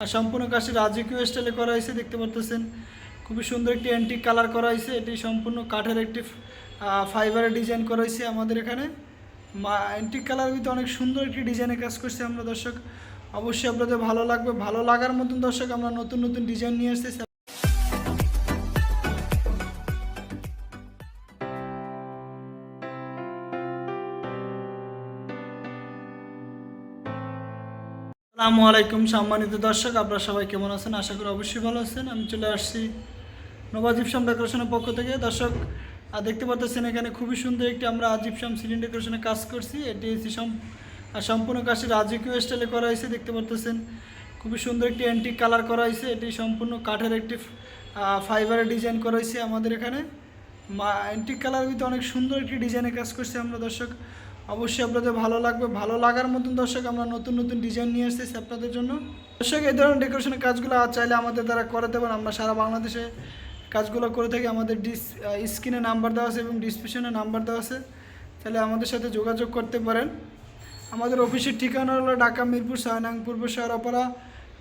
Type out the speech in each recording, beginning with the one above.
আর সম্পূর্ণ কাজটি রাজকীয় স্টাইলে করা হয়েছে, দেখতে পারতেছেন খুবই সুন্দর একটি অ্যান্টিক কালার করা হয়েছে। এটি সম্পূর্ণ কাঠের একটি ফাইবারের ডিজাইন করা হয়েছে আমাদের এখানে। অ্যান্টিক কালার ভিতরে অনেক সুন্দর একটি ডিজাইনের কাজ করছি আমরা দর্শক, অবশ্যই আপনাদের ভালো লাগবে। ভালো লাগার মতন দর্শক আমরা নতুন নতুন ডিজাইন নিয়ে আসতেছি। আসসালামু আলাইকুম সম্মানিত দর্শক, আপনারা সবাই কেমন আছেন? আশা করি অবশ্যই ভালো আছেন। আমি চলে আসছি নবাব জিপসাম ডেকোরেশনের পক্ষ থেকে দর্শক। দেখতে পাচ্ছেন এখানে খুবই সুন্দর একটি আমরা জিপসাম সিলিং ডেকোরেশনে কাজ করছি। এটি সম্পূর্ণ কাজটি রাজকীয় স্টাইলে করা হয়েছে, দেখতে পাচ্ছেন খুবই সুন্দর একটি অ্যান্টিক কালার করা হয়েছে। এটি সম্পূর্ণ কাঠের একটি ফাইবারের ডিজাইন করা হয়েছে আমাদের এখানে। অ্যান্টিক কালার ভিতরে অনেক সুন্দর একটি ডিজাইনের কাজ করছি আমরা দর্শক, অবশ্যই আপনাদের ভালো লাগবে। ভালো লাগার মতন দর্শক আমরা নতুন নতুন ডিজাইন নিয়ে আসতেছি আপনাদের জন্য দর্শক। এই ধরনের ডেকোরেশনের কাজগুলো চাইলে আমাদের দ্বারা করাতে পারেন। আমরা সারা বাংলাদেশে কাজগুলো করে থাকি। আমাদের স্ক্রিনে নাম্বার দেওয়া আছে এবং ডিসক্রিপশনে নাম্বার দেওয়া আছে, তাহলে আমাদের সাথে যোগাযোগ করতে পারেন। আমাদের অফিসের ঠিকানা হলো ঢাকা মিরপুর 6 নং পূর্ব শেওড়াপাড়া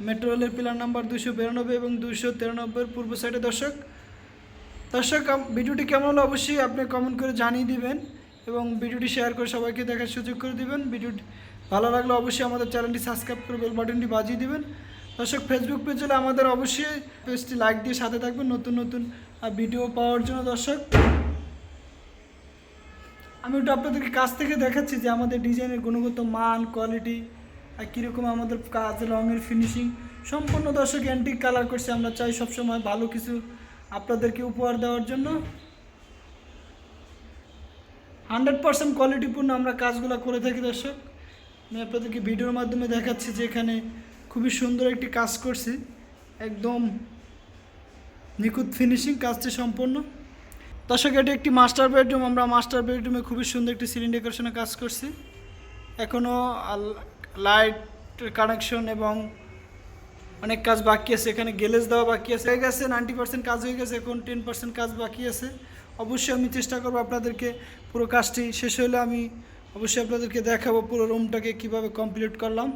মেট্রো রেলের পিলার নাম্বার 292 এবং 293 পূর্ব সাইডে দর্শক। ভিডিওটি কেমন হলো অবশ্যই আপনি কমেন্ট করে জানিয়ে দিবেন এবং ভিডিওটি শেয়ার করে সবাইকে দেখার সুযোগ করে দিবেন। ভিডিওটি ভালো লাগলে অবশ্যই আমাদের চ্যানেলটি সাবস্ক্রাইব করে বেল বাটনটি বাজিয়ে দিবেন দর্শক। ফেসবুক পেজ হলে আমাদের অবশ্যই পেজটি লাইক দিয়ে সাথে থাকবেন নতুন নতুন ভিডিও পাওয়ার জন্য দর্শক। আমি ওটা আপনাদেরকে কাছ থেকে দেখাচ্ছি যে আমাদের ডিজাইনের গুণগত মান, কোয়ালিটি আর কীরকম আমাদের কাজ, রঙের ফিনিশিং সম্পূর্ণ দর্শক অ্যান্টিক কালার করছে। আমরা চাই সবসময় ভালো কিছু আপনাদেরকে উপহার দেওয়ার জন্য। 100% কোয়ালিটিপূর্ণ আমরা কাজগুলো করে থাকি দর্শক। আমি আপনাদেরকে ভিডিওর মাধ্যমে দেখাচ্ছি যে এখানে খুবই সুন্দর একটি কাজ করছি, একদম নিখুঁত ফিনিশিং কাজটি সম্পূর্ণ দর্শক। এটি একটি মাস্টার বেডরুম। আমরা মাস্টার বেডরুমে খুবই সুন্দর একটি সিলিং ডেকোরেশনের কাজ করছি। এখনও লাইট কানেকশন এবং অনেক কাজ বাকি আছে। এখানে গ্লেজ দেওয়া বাকি আছে, হয়ে গেছে 90% কাজ হয়ে গেছে, এখন 10% কাজ বাকি আছে। অবশ্যই আমি চেষ্টা করবো আপনাদেরকে পুরো কাজটি শেষ হলে আমি অবশ্যই আপনাদেরকে দেখাবো পুরো রুমটাকে কিভাবে কমপ্লিট করলাম।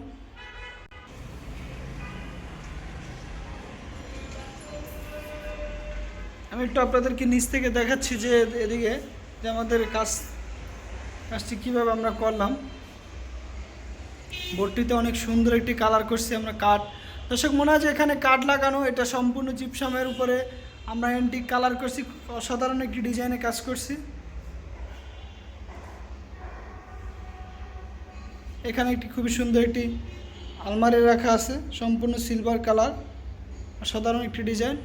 আমি একটু আপনাদেরকে নিচ থেকে দেখাচ্ছি যে এদিকে যে আমাদের কাজটি কীভাবে আমরা করলাম। বোর্ডটিতে অনেক সুন্দর একটি কালার করছি আমরা কাঠ দর্শক, মনে হয় যে এখানে কাঠ লাগানো। এটা সম্পূর্ণ জিপসামের উপরে আমরা অ্যান্টিক কালার করছি, অসাধারণ একটি ডিজাইনে কাজ করছি। এখানে একটি খুবই সুন্দর একটি আলমারি রাখা আছে, সম্পূর্ণ সিলভার কালার, অসাধারণ একটি ডিজাইন।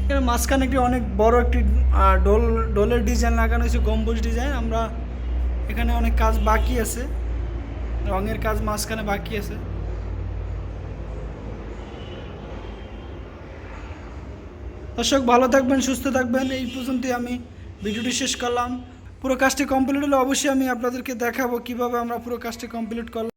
এখানে মাঝখানে একটি অনেক বড় একটি ডোলের ডিজাইন লাগানো হয়েছে, গম্বুজ ডিজাইন। আমরা এখানে অনেক কাজ বাকি আছে, রঙের কাজ মাঝখানে বাকি আছে। দর্শক ভালো থাকবেন, সুস্থ থাকবেন। এই পর্যন্তই আমি ভিডিওটি শেষ করলাম। পুরো কাজটি কমপ্লিট হলে অবশ্যই আমি আপনাদেরকে দেখাবো কিভাবে আমরা পুরো কাজটি কমপ্লিট করলাম।